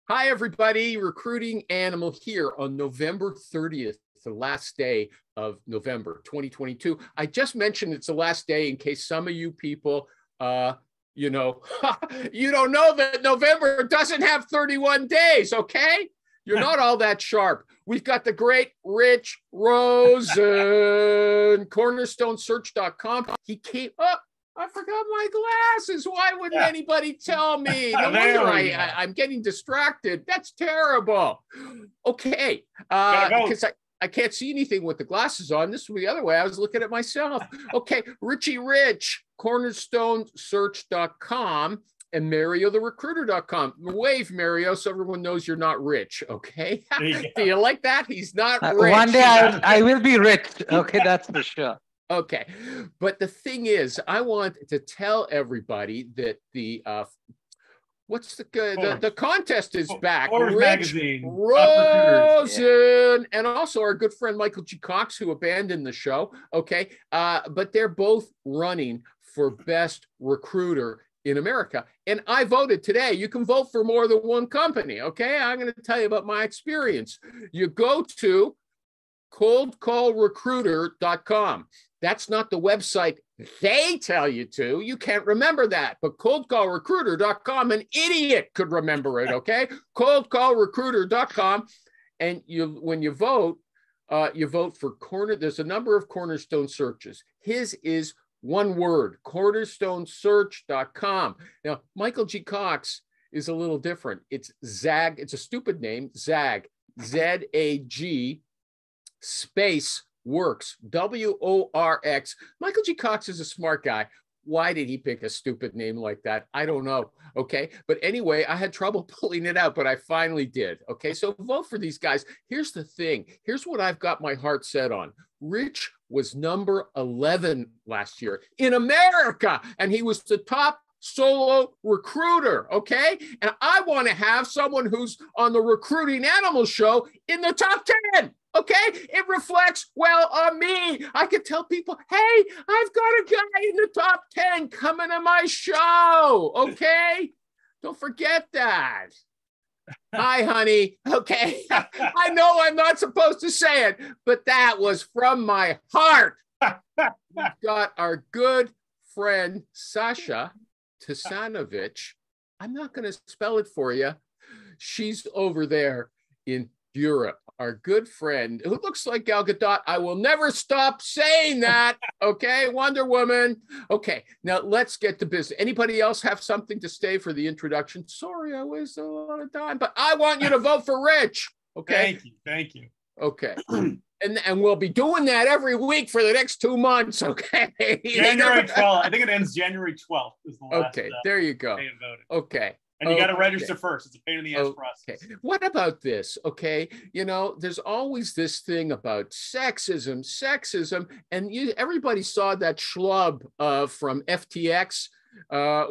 Hi, everybody. Recruiting Animal here on November 30th, the last day of November 2022. I just mentioned it's the last day in case some of you people, you don't know that November doesn't have 31 days, okay? You're not all that sharp. We've got the great Rich Rosen, cornerstonesearch.com. He came up. I forgot my glasses. Why wouldn't anybody tell me? No wonder I'm getting distracted. That's terrible. Okay, because I can't see anything with the glasses on. This was the other way. I was looking at myself. Okay, Richie Rich, cornerstonesearch.com and MarioTheRecruiter.com. Wave, Mario, so everyone knows you're not rich, okay? Do you like that? He's not rich. One day I will be rich. Okay, that's for sure. Okay, but the thing is, I want to tell everybody that the contest is back. Rich Magazine, Rosen, and also our good friend Michael G. Cox, who abandoned the show. Okay, but they're both running for best recruiter in America, and I voted today. You can vote for more than one company. Okay, I'm going to tell you about my experience. You go to coldcallrecruiter.com. That's not the website they tell you to. You can't remember that. But coldcallrecruiter.com, an idiot could remember it, okay? Coldcallrecruiter.com. And when you vote for there's a number of Cornerstone searches. His is one word, cornerstonesearch.com. Now, Michael G. Cox is a little different. It's Zag. It's a stupid name, Zag, Z-A-G, space works, W-O-R-X. Michael G. Cox is a smart guy. Why did he pick a stupid name like that? I don't know. Okay. But anyway, I had trouble pulling it out, but I finally did. Okay. So vote for these guys. Here's the thing. Here's what I've got my heart set on. Rich was number 11 last year in America, and he was the top solo recruiter, okay? And I want to have someone who's on the Recruiting Animal show in the top 10, okay? It reflects well on me. I could tell people, hey, I've got a guy in the top 10 coming to my show, okay? Don't forget that. Hi, honey. Okay. I know I'm not supposed to say it, but that was from my heart. We've got our good friend, Sasha Tesanovic. I'm not going to spell it for you. She's over there in Europe. Our good friend who looks like Gal Gadot. I will never stop saying that. Okay, Wonder Woman. Okay, now let's get to business. Anybody else have something to say for the introduction? Sorry, I wasted a lot of time, but I want you to vote for Rich. Okay. Thank you. Okay. And we'll be doing that every week for the next 2 months, okay? January 12th. I think it ends January 12th is the last okay, there you go. day of voting. Okay. And you got to register first. It's a pain in the ass process. Okay. What about this? Okay. You know, there's always this thing about sexism, and everybody saw that schlub from FTX.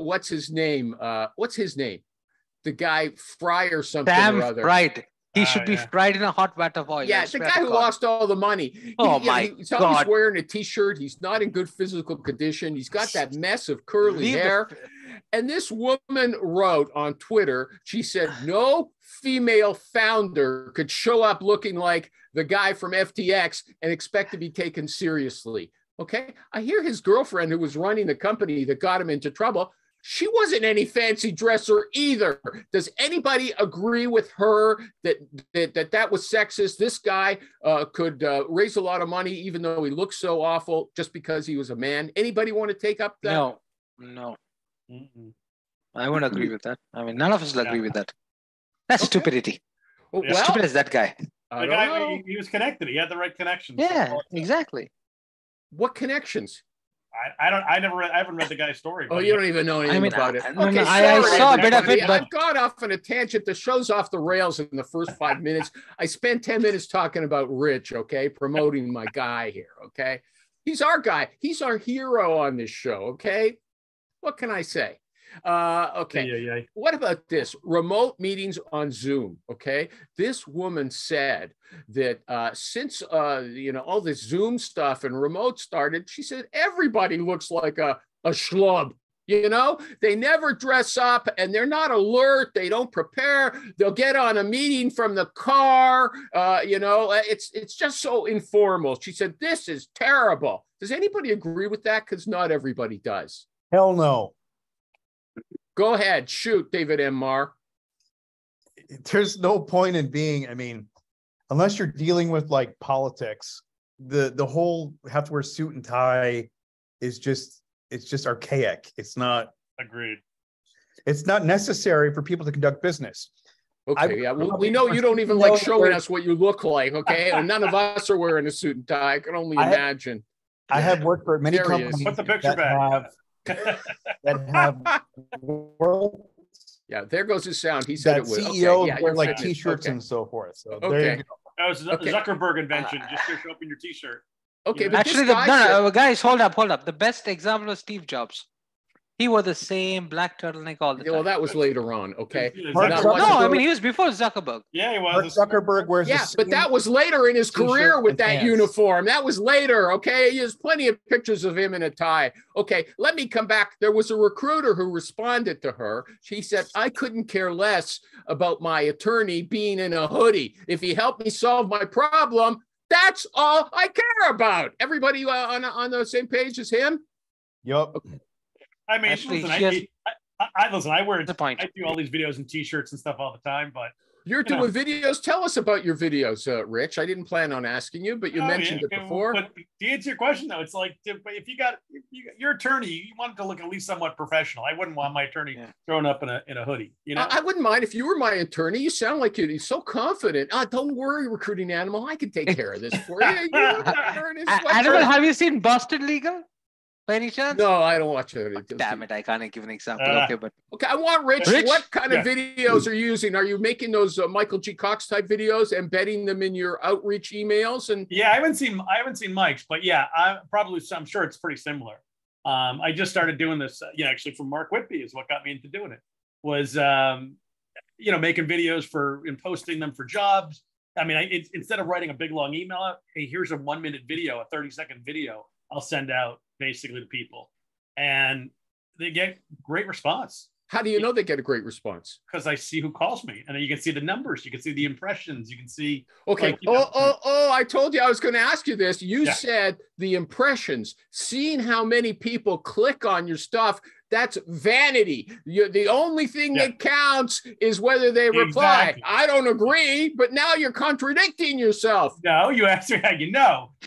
What's his name? The guy Fry or something or other. Right. He should be fried in a hot vat of oil. Yeah, the guy who lost all the money. He's always wearing a T-shirt. He's not in good physical condition. He's got that mess of curly hair. And this woman wrote on Twitter, she said, no female founder could show up looking like the guy from FTX and expect to be taken seriously. Okay, I hear his girlfriend who was running the company that got him into trouble, she wasn't any fancy dresser either. Does anybody agree with her that was sexist? This guy could raise a lot of money, even though he looks so awful, just because he was a man. Anybody want to take up that? No. Mm-mm. I won't agree with that. I mean, none of us will agree with that. That's stupidity. Well, stupid as that guy. The guy, he was connected. He had the right connections. Yeah, exactly. What connections? I haven't read the guy's story. Oh, you don't even know anything about it. Okay, I saw a bit of it, but I've gone off on a tangent. The show's off the rails in the first 5 minutes. I spent 10 minutes talking about Rich, okay, promoting my guy here, okay? He's our guy. He's our hero on this show, okay? What can I say? Okay. What about this? Remote meetings on Zoom. Okay. This woman said that since all this Zoom stuff and remote started, she said everybody looks like a schlub. You know, they never dress up and they're not alert. They don't prepare. They'll get on a meeting from the car. You know, it's just so informal. She said, this is terrible. Does anybody agree with that? Because not everybody does. Hell no. Go ahead. Shoot, David M. Marr. There's no point in being, I mean, unless you're dealing with like politics, the whole have to wear suit and tie is just, it's just archaic. It's not. Agreed. It's not necessary for people to conduct business. Okay, yeah, we know you don't even like showing us what you look like, okay? And none of us are wearing a suit and tie. I can only imagine. I have worked for many companies Put the picture back. that have world. Yeah, there goes his sound. He said it would. CEOs okay, wear like T-shirts and so forth. So there you go. That was a Zuckerberg invention. Just show up in your T-shirt. Okay, but actually, guys, hold up. The best example is Steve Jobs. He wore the same black turtleneck all the time. Well, that was later on, okay? No, I mean, he was before Zuckerberg. Yeah, he was. Zuckerberg wears but that was later in his career with that uniform. That was later, okay? There's plenty of pictures of him in a tie. Okay, let me come back. There was a recruiter who responded to her. She said, I couldn't care less about my attorney being in a hoodie. If he helped me solve my problem, that's all I care about. Everybody on the same page as him? Yep. I mean, actually, listen, I wear the point. I do all these videos and T-shirts and stuff all the time, but you're doing videos. Tell us about your videos, Rich. I didn't plan on asking you, but you mentioned it before. But to answer your question, though, it's like if you got your attorney, you want it to look at least somewhat professional. I wouldn't want my attorney thrown up in a hoodie. You know, I wouldn't mind if you were my attorney. You sound like you're so confident. Don't worry, recruiting animal. I can take care of this for you. Animal, have you seen Boston Legal? By any chance? No, I don't watch it. Damn it, I can't give an example. Okay, I want Rich. What kind of videos are you using? Are you making those Michael G. Cox type videos, embedding them in your outreach emails? And I haven't seen Mike's, but I'm sure it's pretty similar. I just started doing this. Actually, from Mark Whitby is what got me into doing it. Was making videos and posting them for jobs. I mean, instead of writing a big long email out, hey, here's a 1-minute video, a 30-second video. I'll send out basically to people, and they get great response. How do you know they get a great response? Because I see who calls me, and then you can see the numbers, you can see the impressions, you can see. Okay. I told you I was going to ask you this. You said the impressions, seeing how many people click on your stuff. That's vanity. The only thing that counts is whether they reply. Exactly. I don't agree, but now you're contradicting yourself. No, you actually,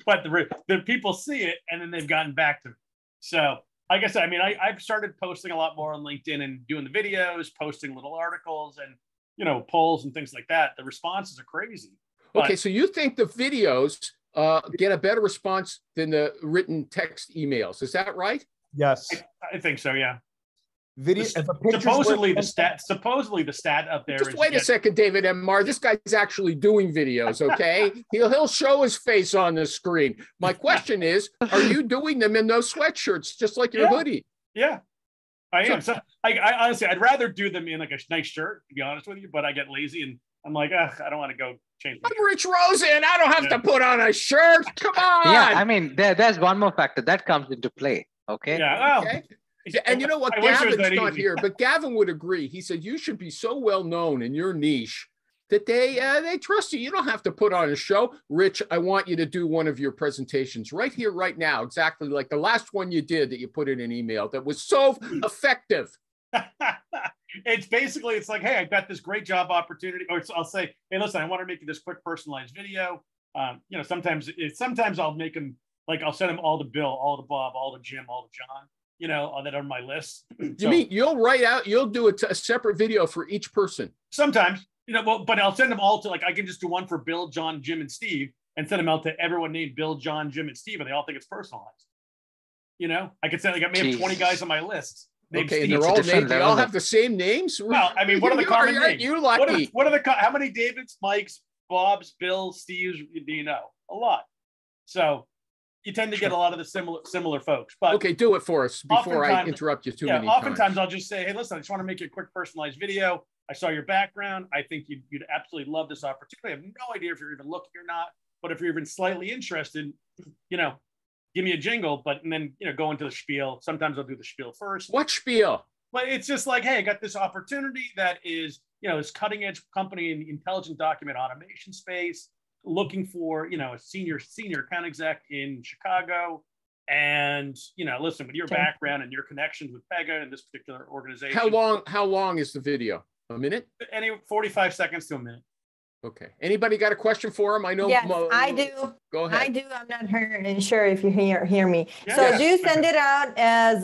but the people see it and then they've gotten back to me. So, like I said, I mean, I've started posting a lot more on LinkedIn and doing the videos, posting little articles and, polls and things like that. The responses are crazy. Okay, so you think the videos get a better response than the written text emails. Is that right? Yes, I think so. Yeah. Video. Supposedly the stat up there. Just wait a second, David M. Marr. This guy's actually doing videos. Okay, he'll show his face on the screen. My question is, are you doing them in those sweatshirts, just like your hoodie? Yeah, I am. So I honestly, I'd rather do them in like a nice shirt, to be honest with you. But I get lazy and I'm like, I don't want to go change. I'm Rich Rosen. I don't have to put on a shirt. Come on. Yeah, I mean, there's one more factor that comes into play. Okay. Yeah. Well, okay. And you know what? Gavin's not here, but Gavin would agree. He said you should be so well known in your niche that they trust you. You don't have to put on a show. Rich, I want you to do one of your presentations right here, right now, exactly like the last one you did that you put in an email that was so effective. It's like, hey, I got this great job opportunity. Or I'll say, hey, listen, I want to make you this quick personalized video. Sometimes I'll make them. Like I'll send them all to Bill, all to Bob, all to Jim, all to John, that are on my list. You mean you'll do a separate video for each person? Sometimes, but I'll send them all to, like, I can just do one for Bill, John, Jim, and Steve and send them out to everyone named Bill, John, Jim, and Steve, and they all think it's personalized. I could say, like, I may have 20 guys on my list. Okay, and they're all named. They all have the same names? Well, I mean, what are the common names? You lucky. How many Davids, Mikes, Bobs, Bill, Steves do you know? A lot. So you tend to get a lot of the similar folks. But okay, do it for us before I interrupt you too many times. Oftentimes I'll just say, hey, listen, I just want to make you a quick personalized video. I saw your background. I think you'd absolutely love this opportunity. I have no idea if you're even looking or not, but if you're even slightly interested, give me a jingle, and then go into the spiel. Sometimes I'll do the spiel first. What spiel? But it's just like, hey, I got this opportunity that is, this cutting edge company in the intelligent document automation space, looking for, a senior account exec in Chicago. And, listen, with your background and your connections with Pega and this particular organization. How long is the video? A minute? 45 seconds to a minute. Okay. Anybody got a question for him? I know. Yes, I do. Go ahead. I do. I'm not sure if you hear me. Yeah, so yeah. do you send it out as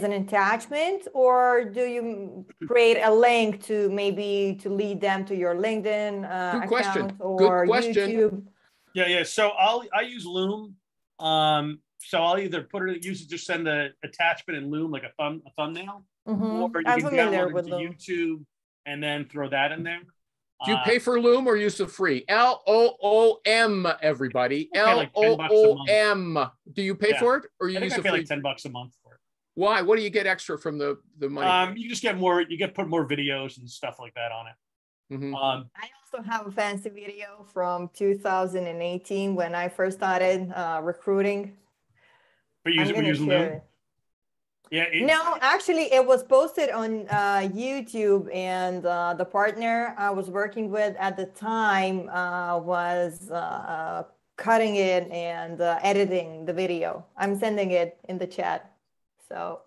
an attachment, or do you create a link to lead them to your LinkedIn account or YouTube? Yeah. So I use Loom. So I'll either just send the attachment in Loom, like a thumbnail, or you can download it to YouTube and then throw that in there. Do you pay for Loom or use the free? LOOM, everybody. Like LOOM. Do you pay for it, or you use the free? I pay like $10 a month for it. Why? What do you get extra from the money? You just get more. You get put more videos and stuff like that on it. Mm-hmm. I also have a fancy video from 2018 when I first started recruiting. But using Loom? Yeah. No, actually, it was posted on YouTube, and the partner I was working with at the time was cutting it and editing the video. I'm sending it in the chat. So,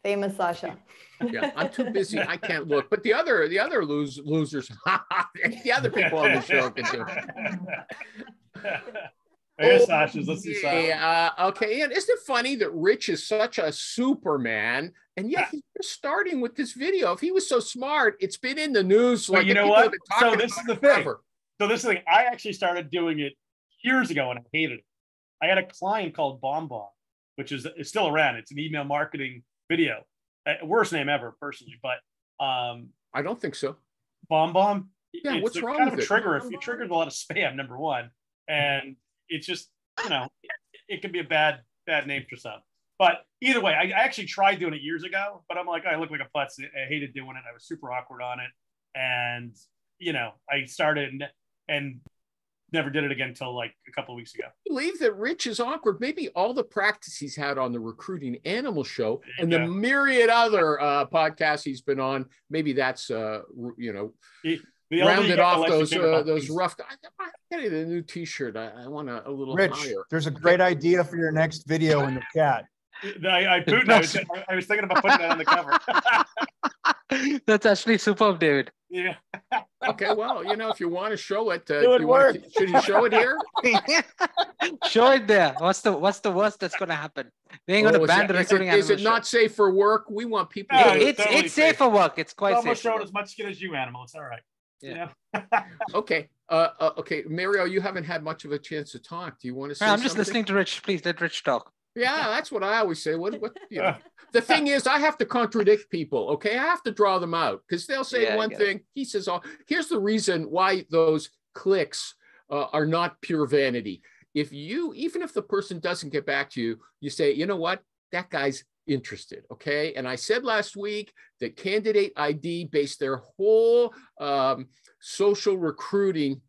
famous Sasha. Yeah, I'm too busy. I can't look. But the other losers, the other people on the show can do it. Here's Sasha's. Let's see Sasha. Yeah, okay. And isn't it funny that Rich is such a Superman, and yet he's just starting with this video? If he was so smart, it's been in the news. Well, you know what? So this is the thing. So this is the thing. I actually started doing it years ago, and I hated it. I had a client called BombBomb, which is still around. It's an email marketing video. Worst name ever, personally, but I don't think so. BombBomb. Yeah, what's wrong with it? It triggers a lot of spam. Number one, and it's just, it can be a bad name for some. But either way, I actually tried doing it years ago, but I'm like, I look like a putz. I hated doing it. I was super awkward on it. And, I started and never did it again until like a couple of weeks ago. I believe that Rich is awkward. Maybe all the practice he's had on the Recruiting Animal Show and the myriad other podcasts he's been on, maybe that's, rounded off those rough guys. I'm getting a new T-shirt. I want a little Rich, higher. There's a great idea for your next video in the chat. I was thinking about putting that on the cover. That's actually superb, David. Yeah. Okay, well, if you want to show it, should you show it here? Show it there. What's the worst that's going to happen? They ain't going to ban the recruiting animal. Is it not safe for work? We want people. It's safe for work. It's quite safe. Almost showed as much skin as you, animal. It's all right. Yeah. Okay. Okay, Mario, you haven't had much of a chance to talk. Do you want to say I'm just listening to Rich. Please let Rich talk. Yeah, that's what I always say. The thing is, I have to contradict people. Okay, I have to draw them out because they'll say one thing. He says, "Oh, here's the reason why those clicks are not pure vanity." Even if the person doesn't get back to you, you say, "You know what? That guy's interested." Okay. And I said last week that Candidate ID based their whole social recruiting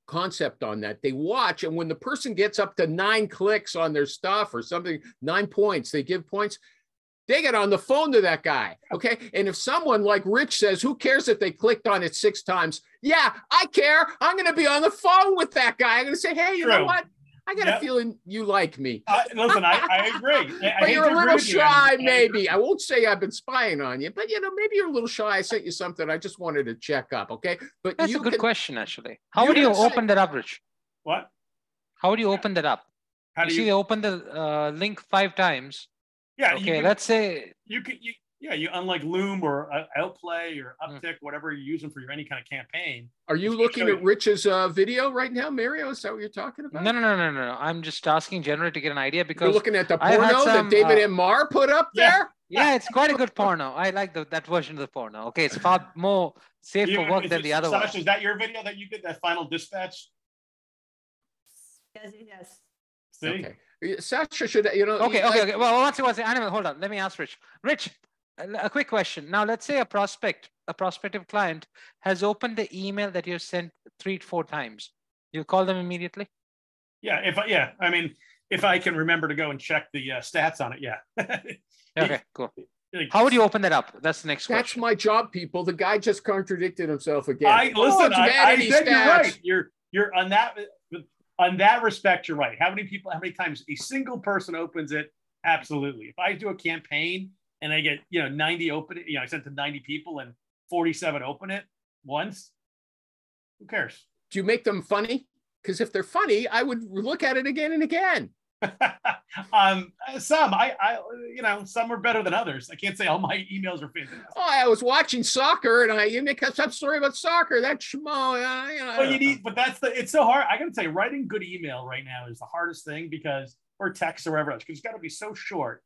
concept on that. They watch, and when the person gets up to 9 clicks on their stuff or something, 9 points, they give points. They get on the phone to that guy. Okay. And if someone like Rich says, who cares if they clicked on it 6 times? Yeah, I care. I'm going to be on the phone with that guy. I'm going to say, hey, you know what? I got a feeling you like me. Listen, I agree. But you're a little shy, maybe. I won't say I've been spying on you, but maybe you're a little shy. I sent you something. I just wanted to check up, okay? But that's a good question, actually. How would you open that up, Rich? What? How would you open that up? How do you see? They open the link 5 times. Yeah. Okay. Let's say you unlike Loom or Outplay or Uptick, whatever you're using for any kind of campaign. Are you looking at Rich's video right now, Mario? Is that what you're talking about? No. I'm just asking generally to get an idea because you're looking at the porno that David and Marr put up there. Yeah, it's quite a good porno. I like that version of the porno. Okay, it's far more safe for work than the other one. Sasha, is that your video that you did, that final dispatch? Yes. See? Okay. Sasha should, Okay. Well, once anyway, hold on. Let me ask Rich. Rich, a quick question. Now, let's say a prospective client has opened the email that you sent 3 to 4 times. You call them immediately? Yeah. I mean, if I can remember to go and check the stats on it, yeah. Okay, cool. How would you open that up? That's the next question. That's my job, people. The guy just contradicted himself again. I said stats. you're right. You're on that respect, you're right. How many times a single person opens it? Absolutely. If I do a campaign and I get 90 open it, I sent to 90 people and 47 open it once, who cares? Do you make them funny? Because if they're funny, I would look at it again and again. Some some are better than others. I can't say all my emails are fantastic. Oh, I was watching soccer and you make some story about soccer. That's it's so hard. I gotta tell you, writing good email right now is the hardest thing or text or whatever else, because it's got to be so short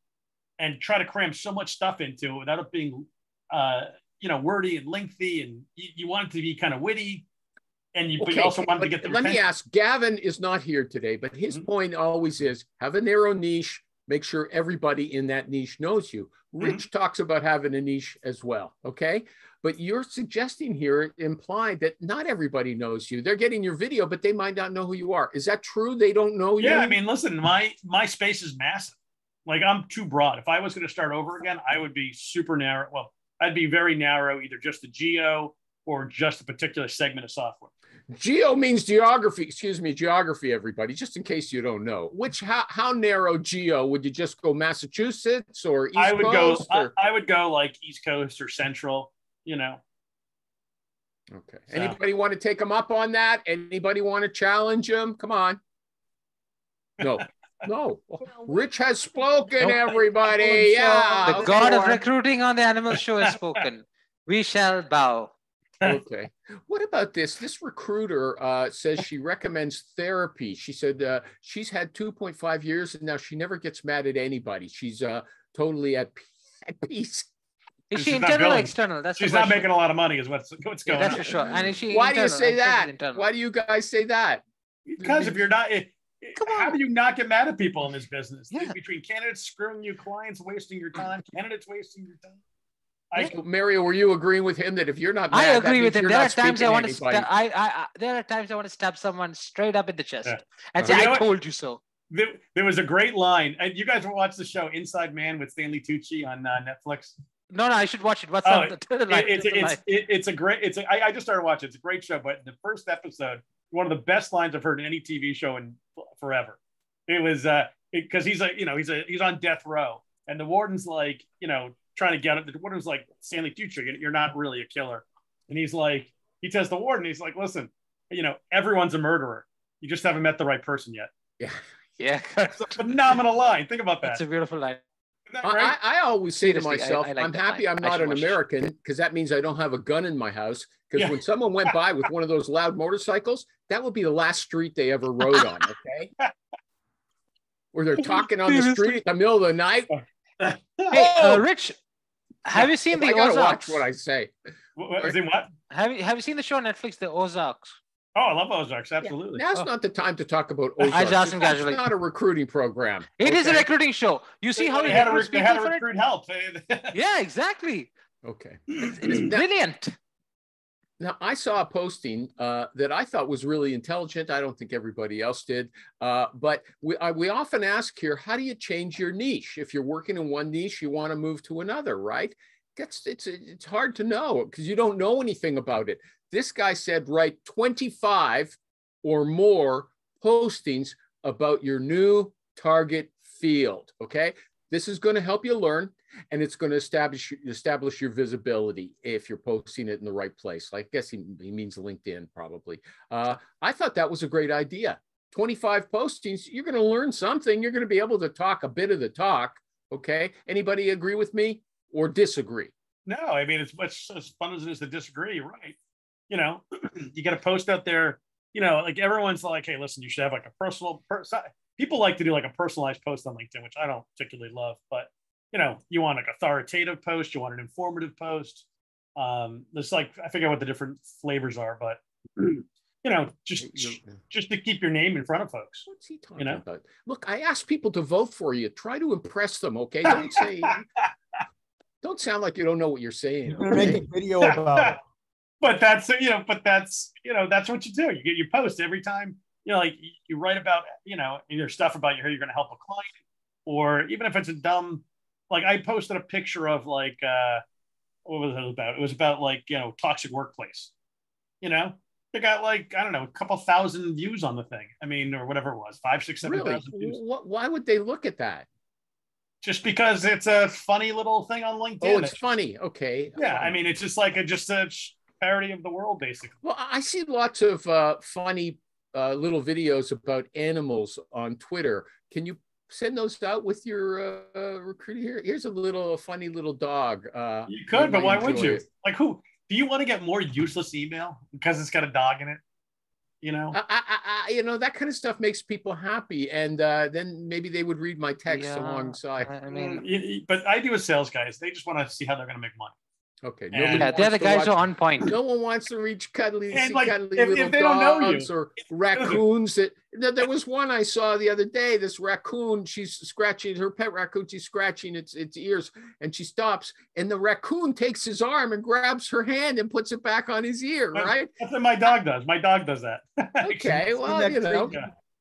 and try to cram so much stuff into it without it being wordy and lengthy, and you want it to be kind of witty. And you also wanted to get the Let me ask, Gavin is not here today, but his point always is have a narrow niche, make sure everybody in that niche knows you. Rich talks about having a niche as well, okay? But you're suggesting here, implied that not everybody knows you. They're getting your video, but they might not know who you are. Is that true? They don't know you? Yeah, I mean, listen, my space is massive. Like, I'm too broad. If I was going to start over again, I would be super narrow. Well, I'd be very narrow, either just the geo or just a particular segment of software. Geo means geography. Excuse me, geography, everybody, just in case you don't know. How narrow geo? Would you just go Massachusetts or East Coast? I would go like East Coast or Central, Okay. So. Anybody want to take them up on that? Anybody want to challenge them? Come on. No. No. Rich has spoken, everybody. Yeah. The god of recruiting on the Animal Show has spoken. We shall bow. Okay. What about this? This recruiter says she recommends therapy. She said she's had 2.5 years and now she never gets mad at anybody. She's totally at peace. Is she internal or external? She's not making a lot of money is what's going on. That's for sure. And is she Why do you say that? Why do you guys say that? Because if you're not... How do you not get mad at people in this business? Yeah. Between candidates screwing you, clients wasting your time, candidates wasting your time. Mario, were you agreeing with him that if you're not mad, I agree with him. There are times I want to stab someone straight up in the chest and say, "I told you so." There was a great line, and you guys watch the show Inside Man with Stanley Tucci on Netflix. No, I should watch it. What's up? I just started watching. It's a great show, but the first episode, one of the best lines I've heard in any TV show in forever. It was because he's on death row, and the warden's like, trying to get it. The warden's like, Stanley Tucci, you're not really a killer. And he's like, he tells the warden, he's like, listen, everyone's a murderer. You just haven't met the right person yet. Yeah. Yeah. It's a phenomenal line. Think about that. It's a beautiful line. Right? I always say to myself, I'm happy I'm not an American, because that means I don't have a gun in my house. Because when someone went by with one of those loud motorcycles, that would be the last street they ever rode on, okay? Where they're talking on the street at the middle of the night. Hey, Rich, have you seen the Ozarks? Watch what I say. What? Have you seen the show on Netflix, the Ozarks? Oh, I love Ozarks. Absolutely. Yeah. Now's not the time to talk about Ozarks. I just asked him casually. It's not a recruiting program. It is a recruiting show. You see how they had to recruit help. Yeah, exactly. Okay. It's brilliant. Now, I saw a posting that I thought was really intelligent. I don't think everybody else did. But we often ask here, how do you change your niche? If you're working in one niche, you want to move to another, right? It's hard to know because you don't know anything about it. This guy said, write 25 or more postings about your new target field, okay? This is going to help you learn, and it's going to establish your visibility if you're posting it in the right place. I guess he means LinkedIn probably. I thought that was a great idea. 25 postings, you're going to learn something. You're going to be able to talk a bit of the talk, okay? Anybody agree with me or disagree? No, I mean, it's much as fun as it is to disagree, right? You got to post out there, like everyone's like, hey, listen, you should have like a personal people like to do like a personalized post on LinkedIn, which I don't particularly love, but you want like authoritative post, you want an informative post. There's like, I forget what the different flavors are, but just to keep your name in front of folks. What's he talking about? Look, I asked people to vote for you. Try to impress them, okay? Don't sound like you don't know what you're saying. You're gonna make a video about it. But that's what you do. You post every time like you write about, either stuff about how you're going to help a client, or even if it's a dumb, like I posted a picture of like, what was it about? It was about like, toxic workplace, they got like, I don't know, a couple thousand views on the thing. I mean, or whatever it was, 5, 6, 7,000 views. Why would they look at that? Just because it's a funny little thing on LinkedIn. Oh, it's funny. Okay. Yeah. I mean, it's just like a parody of the world, basically. Well, I see lots of funny little videos about animals on Twitter. Can you send those out with your recruiter here? Here's a funny little dog. You could, but why would you? Like, who? Do you want to get more useless email because it's got a dog in it? That kind of stuff makes people happy, and then maybe they would read my text alongside. I mean, but I do with sales guys. They just want to see how they're going to make money. Okay. They're the guys who are on point. No one wants to reach cuddly if little they don't know dogs you, or raccoons. There was one I saw the other day. This raccoon, she's scratching her pet raccoon. She's scratching its ears, and she stops, and the raccoon takes his arm and grabs her hand and puts it back on his ear. Right? That's what my dog does. My dog does that. Okay. Well,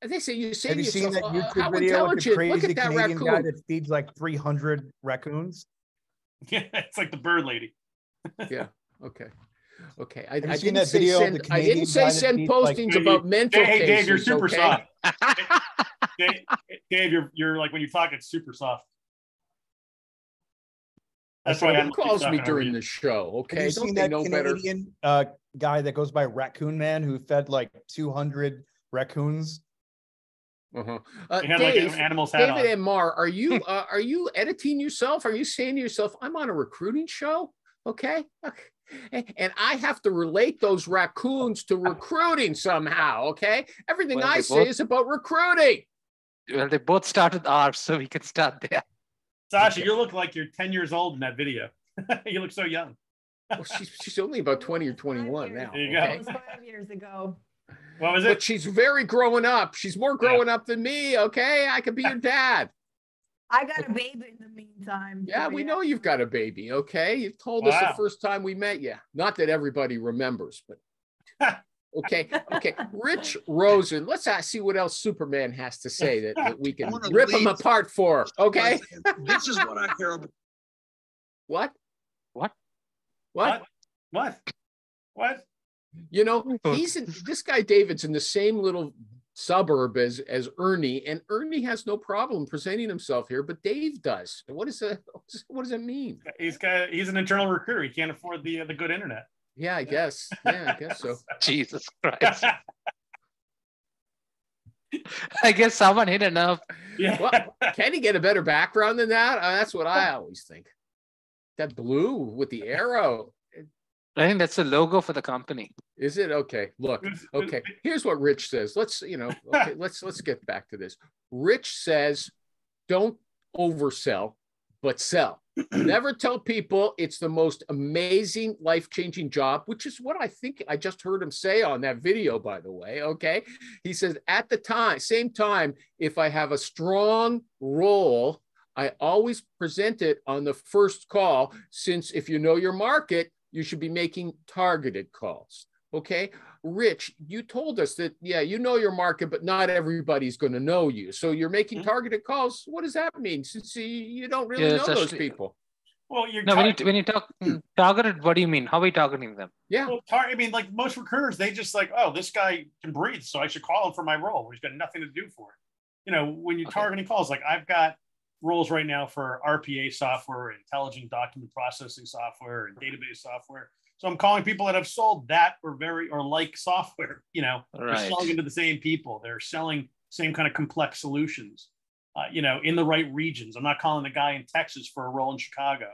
They say you say Have you seen that YouTube video with the crazy Canadian guy that feeds like 300 raccoons? Yeah, it's like the bird lady. Yeah. Okay. I didn't say send postings about mental cases. Hey, Dave, you're super okay? soft. Dave, you're like, when you talk, it's super soft. That's why he calls me during the show. Okay. Have you seen that Canadian guy that goes by Raccoon Man who fed like 200 raccoons? Uh-huh. Dave, David and Marr, are you editing yourself? Are you saying to yourself, I'm on a recruiting show? Okay. And I have to relate those raccoons to recruiting somehow. Okay. Everything I say is about recruiting. Well, they both start with R, so we can start there. Sasha, you look like you're 10 years old in that video. You look so young. Well, she's only about 20 or 21 now. There you go. It was 5 years ago. What was it? But she's very growing up. She's more growing up than me. Okay. I could be your dad. I got a baby in the meantime. Yeah, we know you've got a baby. Okay. You told us the first time we met you. Not that everybody remembers, but okay. Rich Rosen. Let's see what else Superman has to say that we can rip him apart for. Okay. This is what I care about. What? This guy David's in the same little suburb as Ernie, and Ernie has no problem presenting himself here, but Dave does. What does that mean? He's an internal recruiter. He can't afford the good internet. Yeah, I guess. Yeah, I guess so. Jesus Christ. I guess someone hit enough. Yeah. Well, can he get a better background than that? That's what I always think. That blue with the arrow. I think that's the logo for the company. Is it? Okay. Look. Okay. Here's what Rich says. Let's get back to this. Rich says, don't oversell, but sell. Never tell people it's the most amazing, life-changing job, which is what I think I just heard him say on that video, by the way. Okay. He says, at the same time, if I have a strong role, I always present it on the first call, since if you know your market, you should be making targeted calls. Okay. Rich, you told us that, you know your market, but not everybody's going to know you. So you're making targeted calls. What does that mean? Since you don't really know those people. Well, when you talk targeted, what do you mean? How are we targeting them? Yeah. Well, I mean, like most recruiters, they just like, oh, this guy can breathe, so I should call him for my role. He's got nothing to do for it. When you're targeting calls, like I've got roles right now for RPA software, intelligent document processing software, and database software. So I'm calling people that have sold that or like software. They're selling into the same people. They're selling same kind of complex solutions. In the right regions. I'm not calling the guy in Texas for a role in Chicago.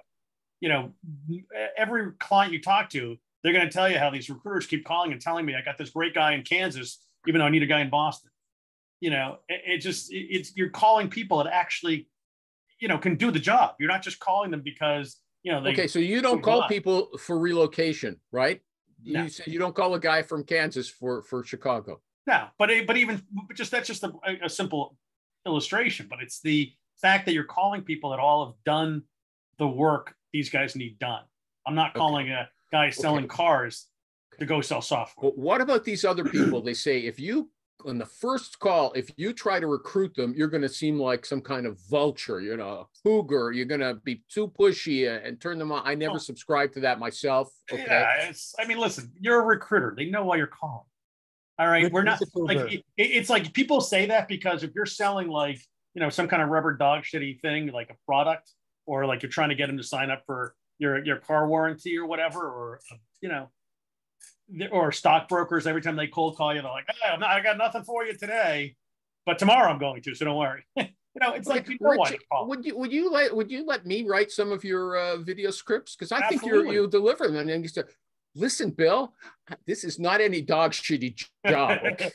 Every client you talk to, they're going to tell you how these recruiters keep calling and telling me I got this great guy in Kansas, even though I need a guy in Boston. You're calling people that actually can do the job. You're not just calling them because, okay, so you don't call people for relocation, right? No. You said you don't call a guy from Kansas for Chicago. No, but that's just a simple illustration. But it's the fact that you're calling people that all have done the work these guys need done. I'm not calling a guy selling cars to go sell software. But what about these other people? They say, if you on the first call, if you try to recruit them, you're going to seem like some kind of vulture, you know, cougar. You're going to be too pushy and turn them on. I never subscribed to that myself. Okay. Yeah, I mean, listen, you're a recruiter. They know why you're calling. All right. We're not like, it's like people say that because if you're selling like, you know, some kind of rubber dog shitty thing, like a product, or like you're trying to get them to sign up for your car warranty or whatever, or, you know, or stockbrokers, every time they cold call you, they're like, hey, I got nothing for you today, but tomorrow I'm going to, so don't worry. You know, it's like, you know, Rich, why you're calling. would you let me write some of your video scripts? Because I think Absolutely. you deliver them, and then you say, listen, Bill, this is not any dog shitty job. Okay.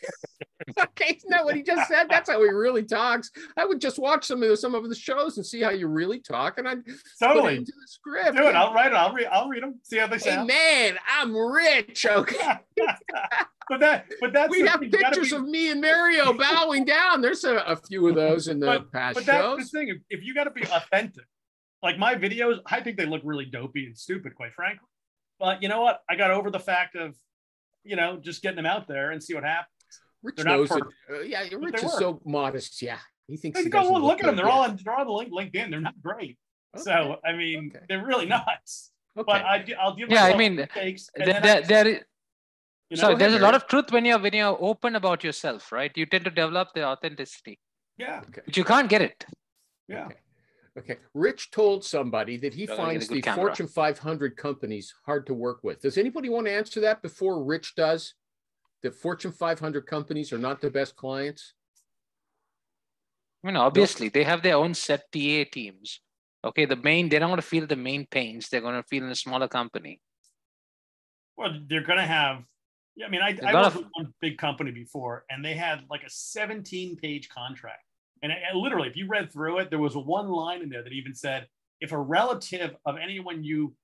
Okay, isn't that what he just said? That's how he really talks. I would just watch some of the shows and see how you really talk, and I'd put it into the script. Do it. I'll write it. I'll read them. See how they sound. Hey man, I'm rich. Okay. but that's we have pictures of me and Mario bowing down. There's a few of those in the past shows. But that's the thing. If you got to be authentic, like my videos, I think they look really dopey and stupid, quite frankly. But you know what? I got over the fact of, you know, just getting them out there and see what happens. Rich knows it. Yeah, Rich is so modest. Yeah, he thinks. He go look at them. They're all on LinkedIn. They're not great. Okay. So I mean, they're really nuts. Okay. But I'll give. Yeah, I mean, there's a lot of truth when you're open about yourself, right? You tend to develop the authenticity. Yeah. Okay. But you can't get it. Yeah. Okay. Rich told somebody that he finds the Fortune 500 companies hard to work with. Does anybody want to answer that before Rich does? That Fortune 500 companies are not the best clients? I mean, obviously, they have their own set TA teams. Okay, they're not going to feel the main pains. They're going to feel in a smaller company. Well, they're going to have. Yeah, I mean, I worked with one big company before, and they had like a 17-page contract. And literally, if you read through it, there was one line in there that even said, if a relative of anyone you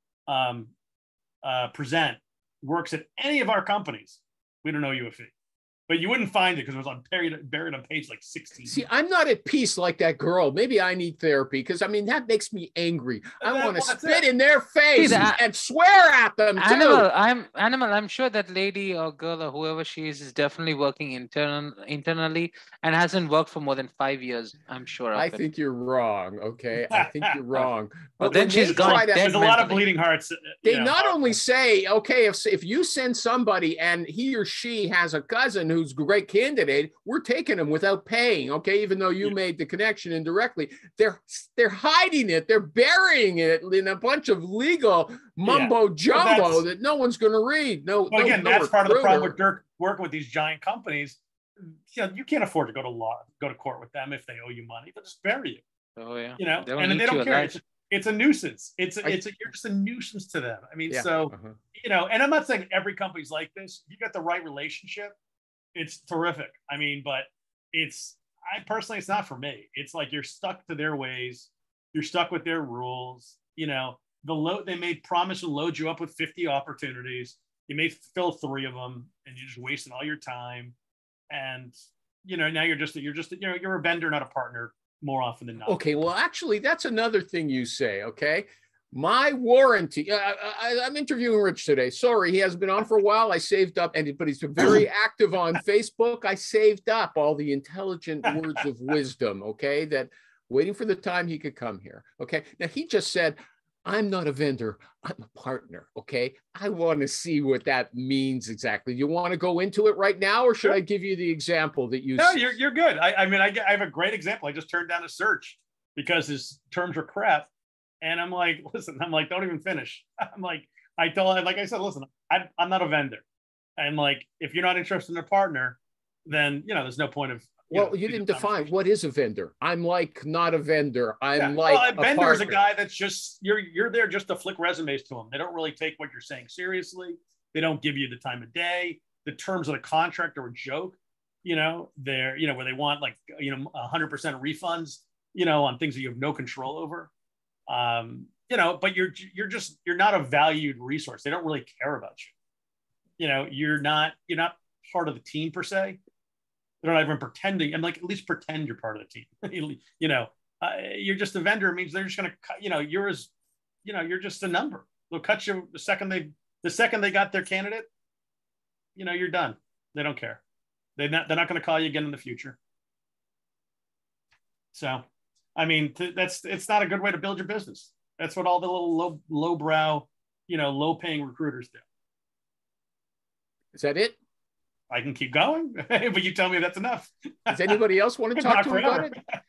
present works at any of our companies, we don't owe you a fee. But you wouldn't find it because it was buried on page like 16. See, I'm not at peace like that girl. Maybe I need therapy because, I mean, that makes me angry. I want to spit in their face and swear at them, too. I'm sure that lady or girl or whoever she is definitely working internally and hasn't worked for more than 5 years, I'm sure. I think you're wrong, okay? I think you're wrong. But then she's gone. There's a lot of bleeding hearts. They not only say, okay, if you send somebody and he or she has a cousin who's a great candidate, we're taking them without paying, okay? Even though you made the connection indirectly, they're hiding it, they're burying it in a bunch of legal mumbo jumbo that no one's going to read. That's part of the problem with Dirk working with these giant companies. You know, you can't afford to go to court with them if they owe you money. They'll just bury you. Oh yeah, you know, and they don't care. It's a nuisance. You're just a nuisance to them. I mean, you know, and I'm not saying every company's like this. You got the right relationship, it's terrific. I mean, but it's not for me. It's like you're stuck to their ways. You're stuck with their rules. You know, they made promise to load you up with 50 opportunities. You may fill 3 of them, and you're just wasting all your time. And you know, now you're a vendor, not a partner, more often than not. Okay, well, actually, that's another thing you say. Okay, my warranty. I'm interviewing Rich today. Sorry, he hasn't been on for a while. I saved up, but he's been very active on Facebook. I saved up all the intelligent words of wisdom. Okay, that waiting for the time he could come here. Okay, now he just said, I'm not a vendor, I'm a partner, okay? I want to see what that means exactly. You want to go into it right now, or should I give you the example that you... No, you're good. I mean, I have a great example. I just turned down a search because his terms were crap. And I'm like, listen, don't even finish. I'm like, I said, listen, I'm not a vendor. And like, if you're not interested in a partner, then, you know, there's no point of... Well, you didn't define what is a vendor. I'm like not a vendor. A vendor is a guy that's just you're there just to flick resumes to them. They don't really take what you're saying seriously. They don't give you the time of day. The terms of the contract are a joke. You know, they're where they want 100% refunds. You know, on things that you have no control over. You know, but you're not a valued resource. They don't really care about you. You know, you're not part of the team per se. They're not even pretending, and like at least pretend you're part of the team. You know, you're just a vendor. It means they're just going to, you're just a number. They'll cut you the second they got their candidate. You know, you're done. They don't care. They're not going to call you again in the future. So, I mean, it's not a good way to build your business. That's what all the little lowbrow, low paying recruiters do. Is that it? I can keep going, but you tell me that's enough. Does anybody else want to talk to him about forever. it?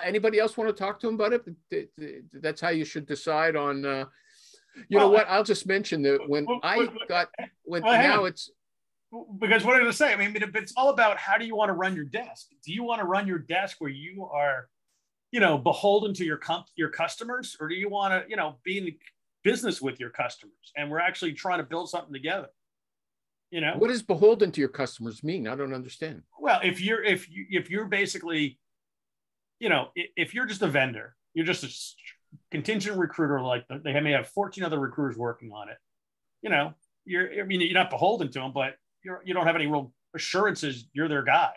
Anybody else want to talk to him about it? That's how you should decide on. You know what? I'll just mention that it's. Because what I'm going to say, I mean, it's all about how do you want to run your desk? Do you want to run your desk where you are, beholden to your customers, or do you want to, be in business with your customers and we're actually trying to build something together? What does beholden to your customers mean? I don't understand. Well, if you're basically, if you're just a vendor, you're just a contingent recruiter, like they may have 14 other recruiters working on it. You're not beholden to them, but you don't have any real assurances you're their guy.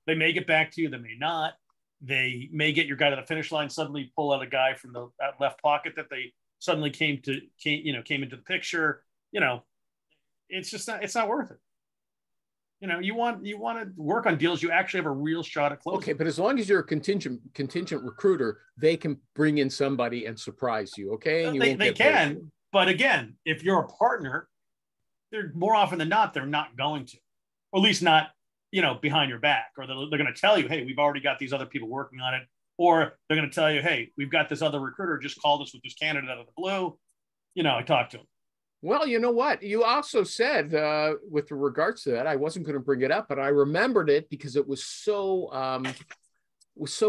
They may get back to you, they may not. They may get your guy to the finish line, suddenly pull out a guy from that left pocket that they suddenly came into the picture. It's not worth it. You want to work on deals you actually have a real shot at closing. Okay, but as long as you're a contingent recruiter, they can bring in somebody and surprise you. Okay, and they can. But again, if you're a partner, they're more often than not, they're not going to, or at least not, behind your back, or they're going to tell you, hey, we've already got these other people working on it. Or they're going to tell you, hey, we've got this other recruiter just called us with this candidate out of the blue. I talked to him. Well, you know what? You also said with regards to that, I wasn't going to bring it up, but I remembered it because it was so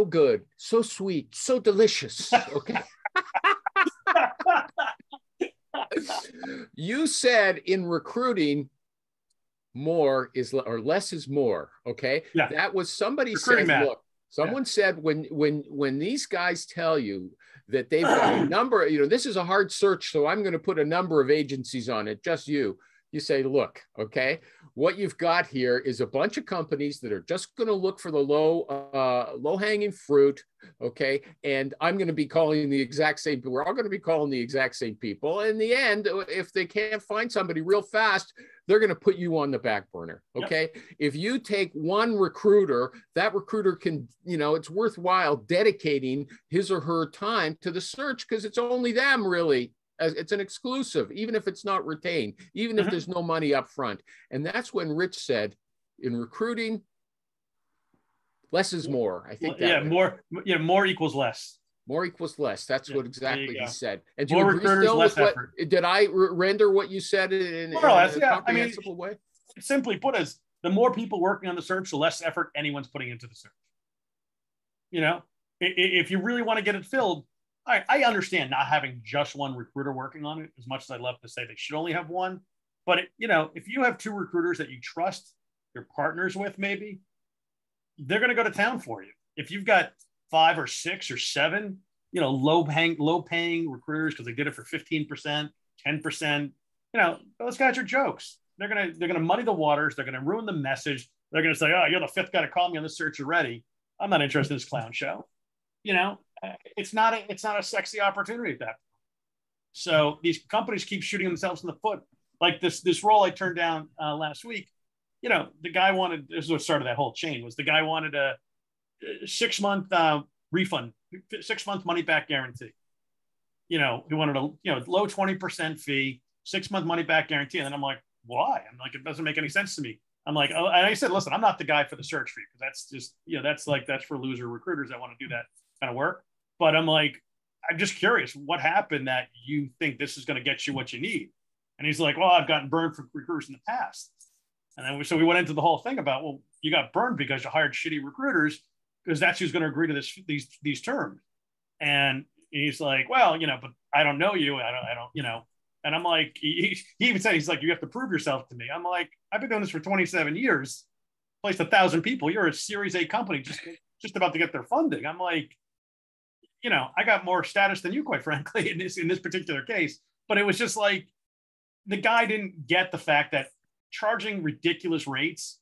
good, so sweet, so delicious. Okay. You said in recruiting, more is or less is more. Okay. Yeah. That was somebody recruiting said, math. look, someone said when these guys tell you that they've got a number, this is a hard search, so I'm going to put a number of agencies on it, just you say, look, okay, what you've got here is a bunch of companies that are just going to look for the low hanging fruit. Okay. And I'm going to be calling the exact same people. We're all going to be calling the exact same people. In the end, if they can't find somebody real fast, they're going to put you on the back burner. Okay. Yep. If you take one recruiter, that recruiter can, it's worthwhile dedicating his or her time to the search because it's only them really. It's an exclusive, even if it's not retained, even if there's no money up front. And that's when Rich said, in recruiting, less is more. I think that more equals less. More equals less. That's what exactly he said. And do you agree still with what, did I render what you said in a comprehensible way? Simply put, as the more people working on the search, the less effort anyone's putting into the search. If you really want to get it filled, I understand not having just one recruiter working on it, as much as I'd love to say they should only have one. But, if you have two recruiters that you trust, your partners with, maybe, they're going to go to town for you. If you've got 5 or 6 or 7, low paying recruiters because they did it for 15%, 10%, those guys are jokes. They're going to muddy the waters. They're going to ruin the message. They're going to say, oh, you're the 5th guy to call me on the search already. I'm not interested in this clown show. It's not a sexy opportunity at that point. So these companies keep shooting themselves in the foot. Like this role I turned down last week, the guy wanted, this is what started that whole chain, was the guy wanted a 6-month refund, 6-month money back guarantee. He wanted a low 20% fee, 6-month money back guarantee. And then I'm like, why? I'm like, it doesn't make any sense to me. I'm like, oh, and I said, listen, I'm not the guy for the search fee, because that's just, that's for loser recruiters that want to do that kind of work. But I'm like, I'm just curious, what happened that you think this is going to get you what you need? And he's like, well, I've gotten burned from recruiters in the past. And then so we went into the whole thing about, well, you got burned because you hired shitty recruiters, because that's who's going to agree to these terms. And he's like, well, but I don't know you. I don't. And I'm like, he even said, he's like, you have to prove yourself to me. I'm like, I've been doing this for 27 years, placed 1,000 people. You're a Series A company just about to get their funding. I'm like, I got more status than you, quite frankly, in this particular case. But it was just like, the guy didn't get the fact that charging ridiculous rates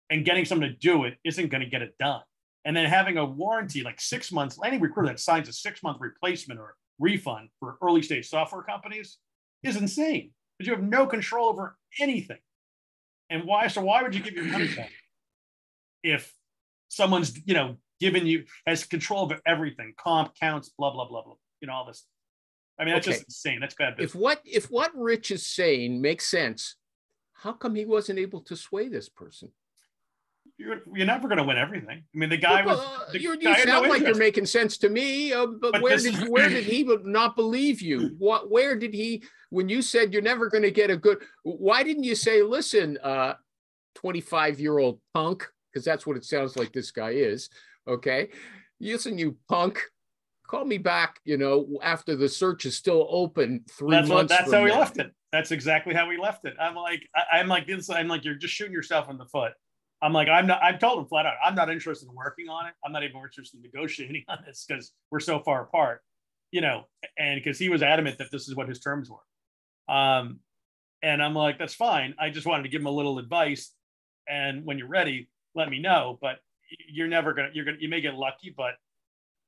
and getting someone to do it isn't going to get it done. And then having a warranty, like 6 months, any recruiter that signs a 6-month replacement or refund for early stage software companies is insane, because you have no control over anything. And why would you give your money back? if someone's, given you, has control of everything, comp, counts, blah, blah, blah, blah, all this. I mean, that's just insane. That's bad business. If what Rich is saying makes sense, how come he wasn't able to sway this person? You're never going to win everything. I mean, the guy was. You sound like you're making sense to me. But where did he not believe you? Where did he? When you said you're never going to get a good, why didn't you say, listen, 25-year-old punk? Because that's what it sounds like this guy is. Okay, listen, you punk. Call me back. After the search is still open 3 months. That's how we left it. That's exactly how we left it. I'm like, you're just shooting yourself in the foot. I'm like, I told him flat out, I'm not interested in working on it. I'm not even interested in negotiating on this because we're so far apart, and because he was adamant that this is what his terms were. And I'm like, that's fine. I just wanted to give him a little advice. And when you're ready, let me know. But you may get lucky, but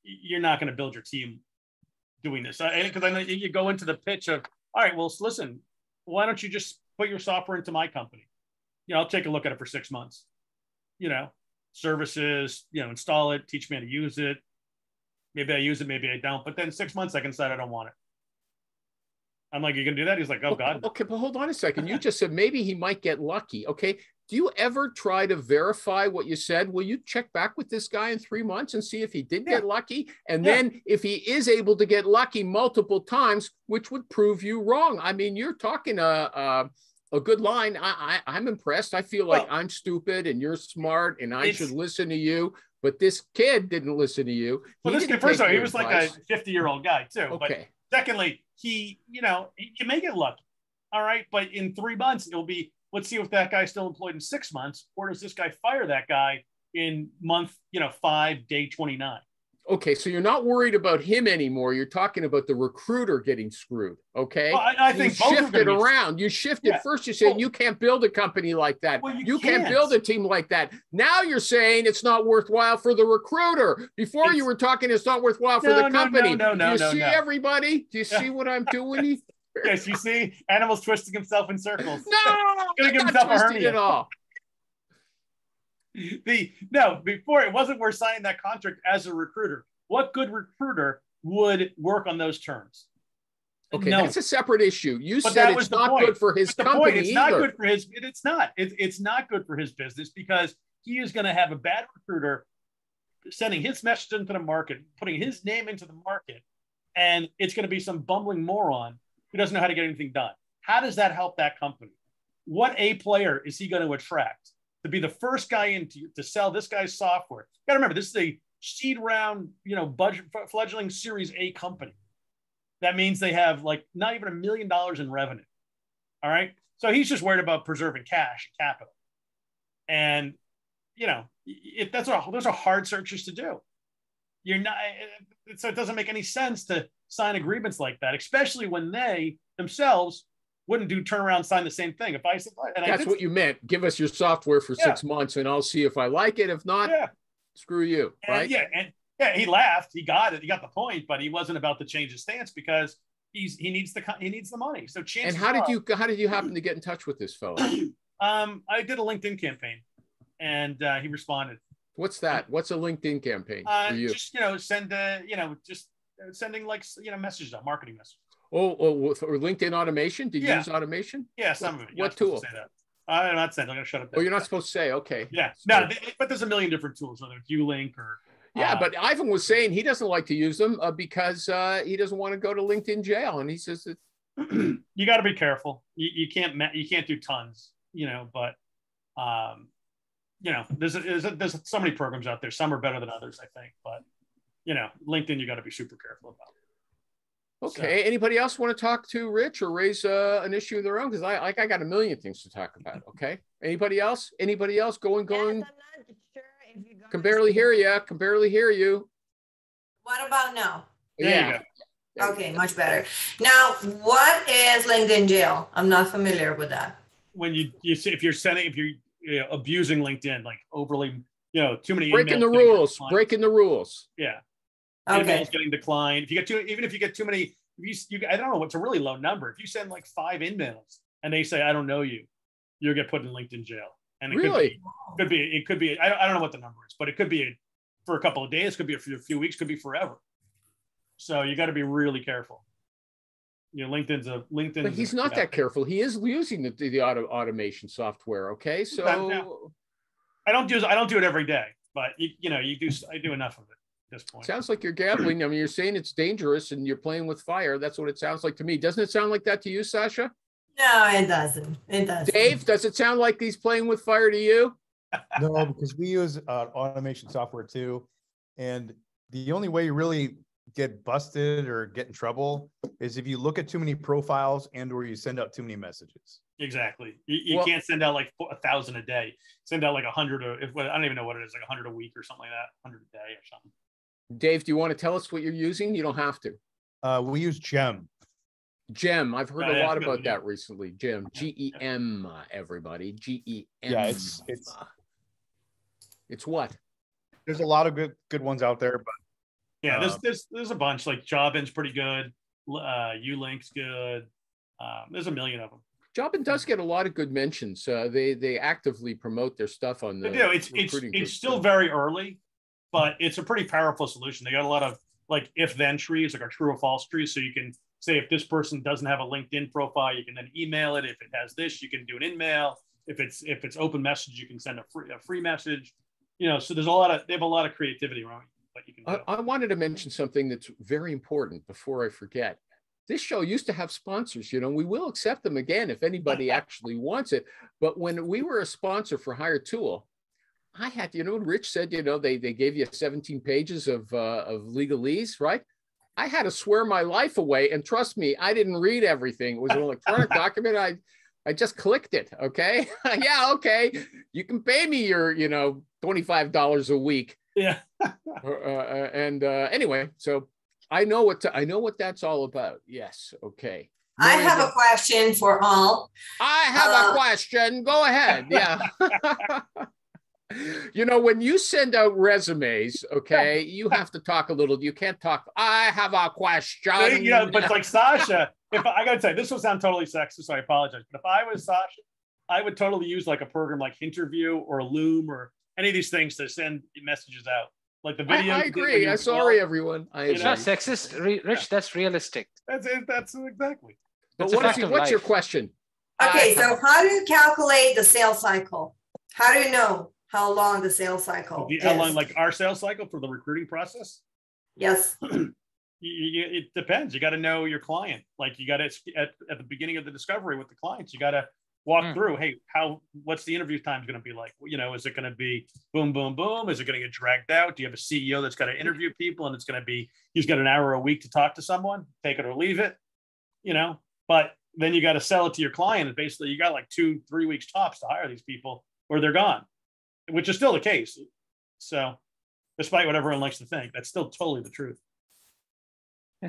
you're not going to build your team doing this. Because I know you go into the pitch of, all right, well, listen, why don't you just put your software into my company? I'll take a look at it for 6 months. Services, install it, teach me how to use it. Maybe I use it, maybe I don't. But then 6 months, I can decide I don't want it. I'm like, you can do that? He's like, oh, God. Okay, but hold on a second. You just said maybe he might get lucky. Okay. Do you ever try to verify what you said? Will you check back with this guy in 3 months and see if he did get lucky? And then if he is able to get lucky multiple times, which would prove you wrong? I mean, you're talking a good line. I'm impressed. I feel like I'm stupid and you're smart and I should listen to you. But this kid didn't listen to you. Well, this kid, first of all, he was like a 50-year-old guy too. Okay. But secondly, you may get lucky. All right. But in 3 months, it'll be, let's see if that guy's still employed in 6 months, or does this guy fire that guy in month, 5, day 29? Okay, so you're not worried about him anymore. You're talking about the recruiter getting screwed. Okay, well, I think you shifted around. You shifted first. You're saying you can't build a company like that. Well, you can't build a team like that. Now you're saying it's not worthwhile for the recruiter. Before you were talking, it's not worthwhile for the company. No, Do you see everybody? Do you see what I'm doing? Yes, you see, Animal's twisting himself in circles. No, gonna give himself a hernia at all. Before it wasn't worth signing that contract as a recruiter. What good recruiter would work on those terms? Okay, that's a separate issue. You said it's not good for his company. It's not good for his. It's not. It's not good for his business because he is going to have a bad recruiter sending his message into the market, putting his name into the market, and it's going to be some bumbling moron who doesn't know how to get anything done. How does that help that company? What A player is he going to attract to be the first guy in to sell this guy's software? You got to remember, this is a seed round, budget fledgling Series A company. That means they have like not even $1 million in revenue. All right. So he's just worried about preserving cash and capital. And, those are hard searches to do. So it doesn't make any sense to sign agreements like that, especially when they themselves wouldn't turn around and sign the same thing. If I said, that's what you meant. Give us your software for 6 months and I'll see if I like it. If not, screw you. Right. He laughed. He got it. He got the point, but he wasn't about to change his stance because he needs the money. So and how did you happen to get in touch with this fellow? I did a LinkedIn campaign, and he responded. What's that? What's a LinkedIn campaign for you? Just sending messages out, marketing messages. Oh, or LinkedIn automation? Did you use automation? Yeah, some of it. What tool? Say that. I'm not saying. I'm going to shut up. Oh, you're not supposed to say. Okay. Yeah. No, but there's a million different tools, whether it's Ulink or. Yeah, but Ivan was saying he doesn't like to use them because he doesn't want to go to LinkedIn jail, and he says that you got to be careful. You can't do tons, but there's so many programs out there. Some are better than others, I think, but LinkedIn you got to be super careful about. Okay. So, anybody else want to talk to Rich or raise an issue of their own? Because I got a million things to talk about. Okay. Anybody else? Going? Yes, I'm not sure if you can barely hear you. What about now? Yeah. Okay, much better. Now, what is LinkedIn jail? I'm not familiar with that. When you see if you're abusing LinkedIn, like overly, too many breaking the rules. Yeah. Okay. Emails getting declined. If you get too many, I don't know, it's a really low number. If you send like 5 emails and they say, I don't know you, you'll get put in LinkedIn jail. And it Really? could be. I don't know what the number is, but it could be for a couple of days, could be a few weeks, could be forever. So you got to be really careful. You know, LinkedIn. But he's not that careful. He is using the automation software. Okay, so I don't do it every day, but I do enough of it at this point. Sounds like you're gambling. I mean, you're saying it's dangerous and you're playing with fire. That's what it sounds like to me. Doesn't it sound like that to you, Sasha? No, it doesn't. It doesn't. Dave, does it sound like he's playing with fire to you? No, because we use automation software too. And the only way you really get busted or get in trouble is if you look at too many profiles and or you send out too many messages. Exactly. You can't send out like 1,000 a day. Send out like 100 or I don't even know what it is, like 100 a week or something like that, 100 a day or something. Dave, do you want to tell us what you're using? You don't have to. We use Gem. Gem. I've heard a lot about that recently. Gem. Gem. Everybody. Gem. Yeah, it's what? There's a lot of good ones out there, but yeah, there's a bunch. Like Jobin's pretty good. Ulink's good. There's a million of them. Jobin does get a lot of good mentions. They actively promote their stuff on the. They do. It's still very early, but it's a pretty powerful solution. They got a lot of like if-then trees, like our true or false trees. So you can say if this person doesn't have a LinkedIn profile, you can then email it. If it has this, you can do an in-mail. If it's open message, you can send a free message. So there's they have a lot of creativity around what you can do. I wanted to mention something that's very important before I forget. This show used to have sponsors, we will accept them again if anybody actually wants it. But when we were a sponsor for Hire Tool, I had, Rich said, they gave you 17 pages of legalese, right? I had to swear my life away. And trust me, I didn't read everything. It was an electronic document. I just clicked it. Okay. Yeah. Okay. You can pay me your, $25 a week. Yeah. Anyway, so I know what that's all about. Yes. Okay. I have a question for all. I have a question. Go ahead. Yeah. When you send out resumes, okay, you have to talk a little. You can't talk. I have a question. But it's like Sasha. If I gotta say, this will sound totally sexist, so I apologize. But if I was Sasha, I would totally use like a program like Interview or Loom or any of these things to send messages out. Like the video. I agree. I'm sorry, everyone. It's not sexist, Rich. That's realistic. That's exactly. But what's your question? Okay, so how do you calculate the sales cycle? How do you know how long the sales cycle is? How long, like our sales cycle for the recruiting process? Yes. It depends. You got to know your client. Like you got to at the beginning of the discovery with the clients, you got to walk through. Hey, what's the interview time going to be like? Is it going to be boom, boom, boom? Is it going to get dragged out? Do you have a CEO that's got to interview people and it's going to be he's got an hour a week to talk to someone? Take it or leave it. But then you got to sell it to your client, and basically you got like 2-3 weeks tops to hire these people, or they're gone, which is still the case. So, despite what everyone likes to think, that's still totally the truth.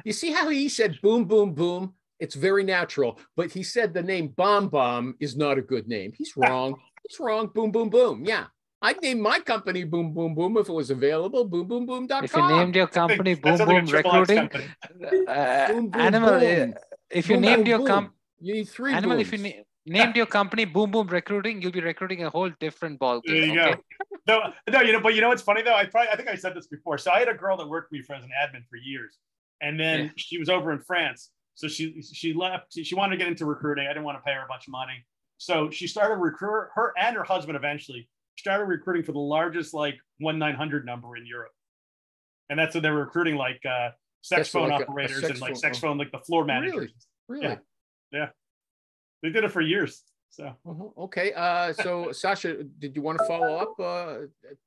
You see how he said boom, boom, boom? It's very natural, but he said the name Bomb Bomb is not a good name. He's wrong. He's wrong. Boom, boom, boom. Yeah. I'd name my company Boom, Boom, Boom if it was available. Boomboomboom.com. If you named your company Boom Boom Recruiting, Animal, if you named your company, you need 3 Animal, booms. if you named your company Boom Boom Recruiting, you'll be recruiting a whole different ball game. There you go. No, but what's funny though? I think I said this before. So I had a girl that worked with me as an admin for years, and then she was over in France. So she left. She wanted to get into recruiting. I didn't want to pay her a bunch of money, so she started her and her husband eventually started recruiting for the largest like 1-900 number in Europe, and that's what they were recruiting like sex phone operators and like sex phone like the floor managers. Really? Yeah. They did it for years. So okay. So Sasha, did you want to follow up?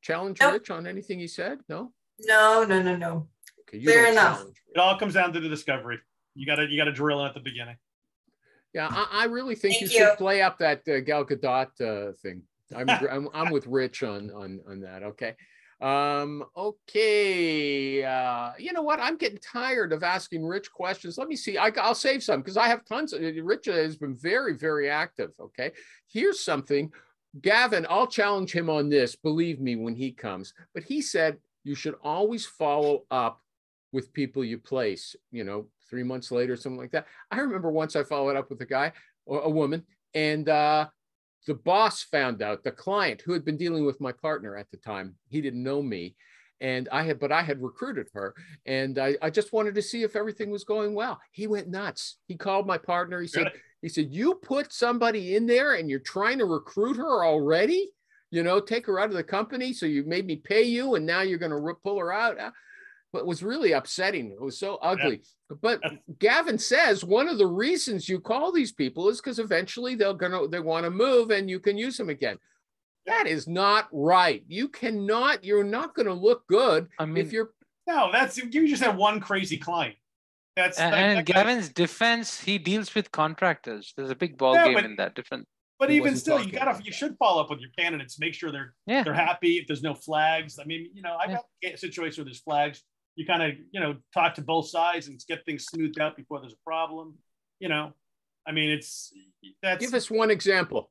Challenge Rich on anything he said? No. No. Okay, fair enough. It all comes down to the discovery. You gotta drill in at the beginning. Yeah, I really think you should play up that Gal Gadot thing. I'm with Rich on that. Okay. Okay. You know what? I'm getting tired of asking Rich questions. Let me see. I'll save some because I have tons. Rich has been very, very active. Okay. Here's something. Gavin, I'll challenge him on this. Believe me, when he comes. But he said you should always follow up with people you place, 3 months later, something like that. I remember once I followed up with a guy or a woman, and The boss found out, the client who had been dealing with my partner at the time, he didn't know me. And I had recruited her, and I just wanted to see if everything was going well. He went nuts. He called my partner. He said, you put somebody in there and you're trying to recruit her already, take her out of the company. So you made me pay you, and now you're going to pull her out. But it was really upsetting. It was so ugly. Yeah. But Gavin says one of the reasons you call these people is because eventually they want to move and you can use them again. That is not right. You're not going to look good if you're. No, you just have one crazy client. And in Gavin's defense, he deals with contractors. There's a big ball game in that different. But even still, you should follow up with your candidates, make sure they're happy. If there's no flags, I mean, I've got situations where there's flags. You kind of, talk to both sides and get things smoothed out before there's a problem. I mean, give us one example.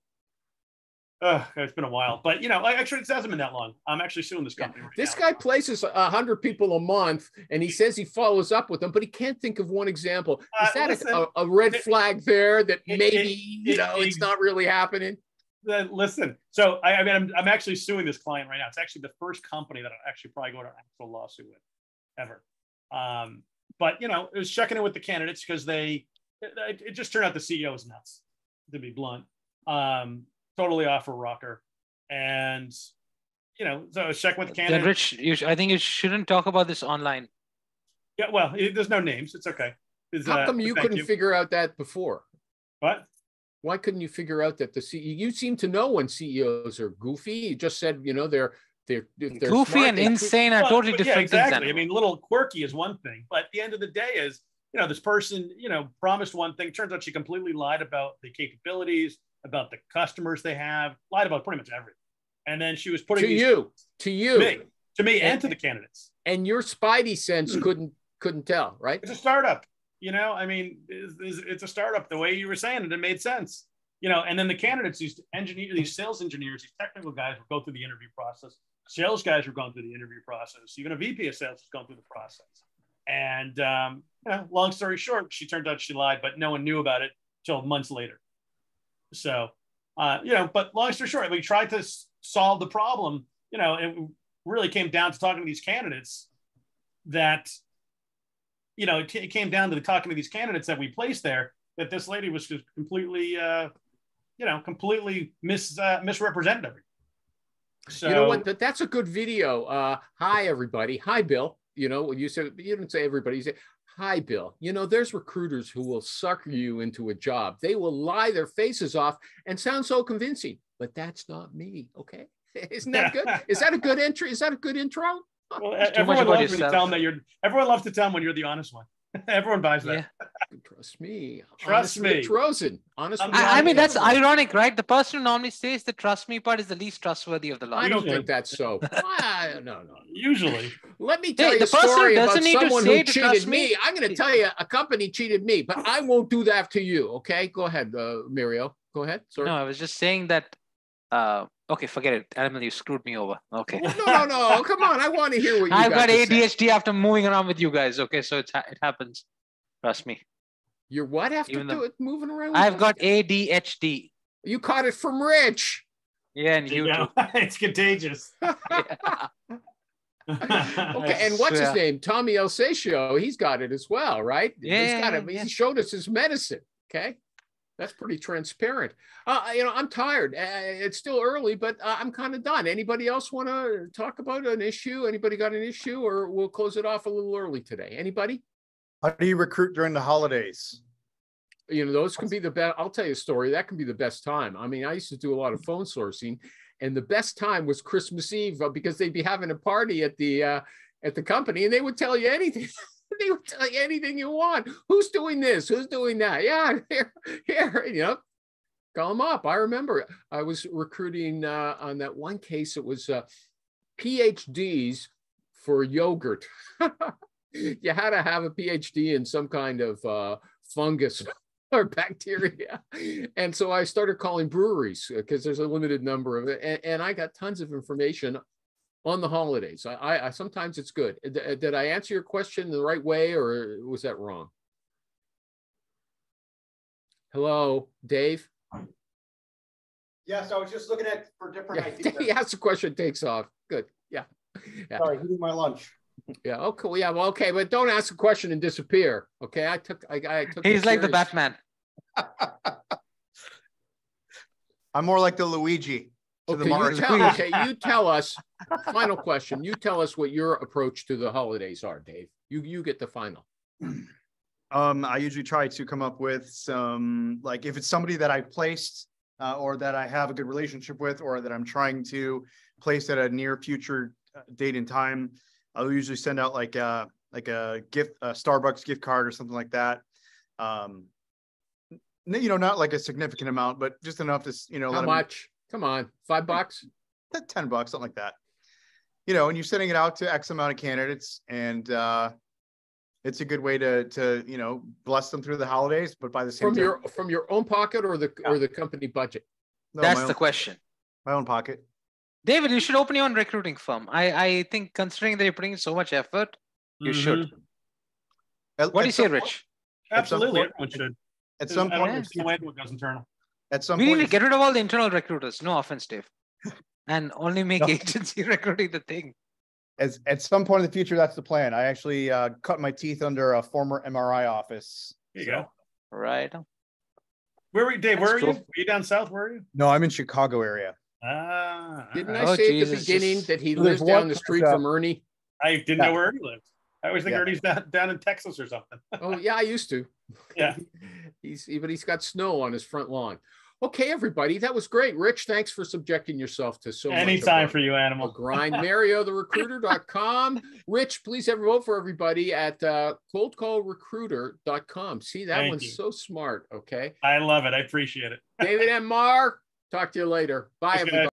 It's been a while, but actually it hasn't been that long. I'm actually suing this company. This guy places 100 people a month, and he says he follows up with them, but he can't think of one example. Is that a red flag there that maybe it's not really happening? Listen, so I'm actually suing this client right now. It's actually the first company that I'll actually probably go to an actual lawsuit with ever. But it was checking in with the candidates because it just turned out the CEO was nuts, to be blunt. Totally off a rocker. And, so I was checking with the candidate. Rich, I think you shouldn't talk about this online. Yeah, well, there's no names. It's okay. How come you couldn't figure out that before? What? Why couldn't you figure out that the CEO, you seem to know when CEOs are goofy. You just said, they're goofy smart, and insane are totally different exactly. things. I mean, a little quirky is one thing, but at the end of the day is, this person, promised one thing. Turns out she completely lied about the capabilities, about the customers they have, lied about pretty much everything. And then she was putting to me and to the candidates. And your spidey sense couldn't tell, right? It's a startup, I mean, it's a startup. The way you were saying it made sense, and then the candidates, these sales engineers, these technical guys would go through the interview process. Sales guys were going through the interview process. Even a VP of sales was going through the process. And long story short, she turned out she lied, but no one knew about it till months later. So, but long story short, we tried to solve the problem. It really came down to talking to these candidates that, it came down to talking to these candidates that we placed there, that this lady was just completely, completely misrepresented everything. So, you know what? That's a good video. Hi, everybody. Hi, Bill. When you said, you didn't say everybody, you say, hi, Bill. There's recruiters who will sucker you into a job. They will lie their faces off and sound so convincing, but that's not me. Okay. Isn't that good? Is that a good entry? Is that a good intro? Well, everyone loves to tell them everyone loves to tell them when you're the honest one. Everyone buys that. Yeah. Trust me. Trust me. It's Rosen. Honestly. I mean, that's ironic, right? The person who normally says the trust me part is the least trustworthy of the lot. I don't think that's so. No. Usually. Let me tell you a story about someone who cheated me. I'm going to tell you a company cheated me, but I won't do that to you. Okay, go ahead, Mario. Go ahead. Sorry. No, I was just saying that. Okay, forget it. Animal, you screwed me over. Okay. No. Come on. I want to hear what you I've got ADHD after moving around with you guys. Okay, so it happens. Trust me. You're what after moving around? I've got ADHD. You caught it from Rich. Yeah, and you too. It's contagious. Okay, and what's his name? Tommy Alsatio. He's got it as well, right? He showed us his medicine. Okay. That's pretty transparent. I'm tired. It's still early, but I'm kind of done. Anybody else want to talk about an issue? Anybody got an issue, or we'll close it off a little early today? Anybody? How do you recruit during the holidays? Those can be the best. I'll tell you a story. That can be the best time. I mean, I used to do a lot of phone sourcing, and the best time was Christmas Eve because they'd be having a party at the company, and they would tell you anything. They would tell you anything you want. Who's doing this? Who's doing that? Yeah, here, call them up. I remember I was recruiting on that one case. It was PhDs for yogurt. You had to have a PhD in some kind of fungus or bacteria. And so I started calling breweries because there's a limited number of it. And I got tons of information on the holidays. I sometimes it's good. Did I answer your question the right way, or was that wrong? Hello, Dave? Yes, I was just looking at for different ideas. He asks a question, takes off. Good. Yeah. Sorry, eating my lunch. Yeah. Okay. Yeah. Well, okay, but don't ask a question and disappear. Okay. I took. He's like the Batman. I'm more like the Luigi. Okay. You tell us. Final question. You tell us what your approach to the holidays are, Dave. You get the final. I usually try to come up with some, like, if it's somebody that I've placed or that I have a good relationship with, or that I'm trying to place at a near future date and time, I'll usually send out like a gift, a Starbucks gift card or something like that. Not like a significant amount, but just enough to, How much? Come on, $5? $10, something like that. And you're sending it out to X amount of candidates, and it's a good way to bless them through the holidays. But by the same time, from your own pocket or the company budget? No, that's the question. My own pocket. David, you should open your own recruiting firm. I think, considering that you're putting in so much effort, you should. What do you say, Rich? Absolutely, everyone should. At some point, what goes internal. At some we point, need to get rid of all the internal recruiters. No offense, Dave, and only make agency recruiting the thing. At some point in the future, that's the plan. I actually cut my teeth under a former MRI office. There you go. Right. Where were you, Dave? Where are you? cool. Are you down south? Where are you? No, I'm in Chicago area. Didn't I say at the beginning that he lives down the street from Ernie? I didn't know where Ernie lives. I always think Ernie's down in Texas or something. Oh yeah, I used to. Yeah. But he's got snow on his front lawn. Okay, everybody, that was great. Rich, thanks for subjecting yourself to so much. Anytime for you, Animal. Grind. MarioTheRecruiter.com. Rich, please have a vote for everybody at coldcallrecruiter.com. See, that one's so smart. Okay. I love it. I appreciate it. David and Marr, talk to you later. Bye, everybody.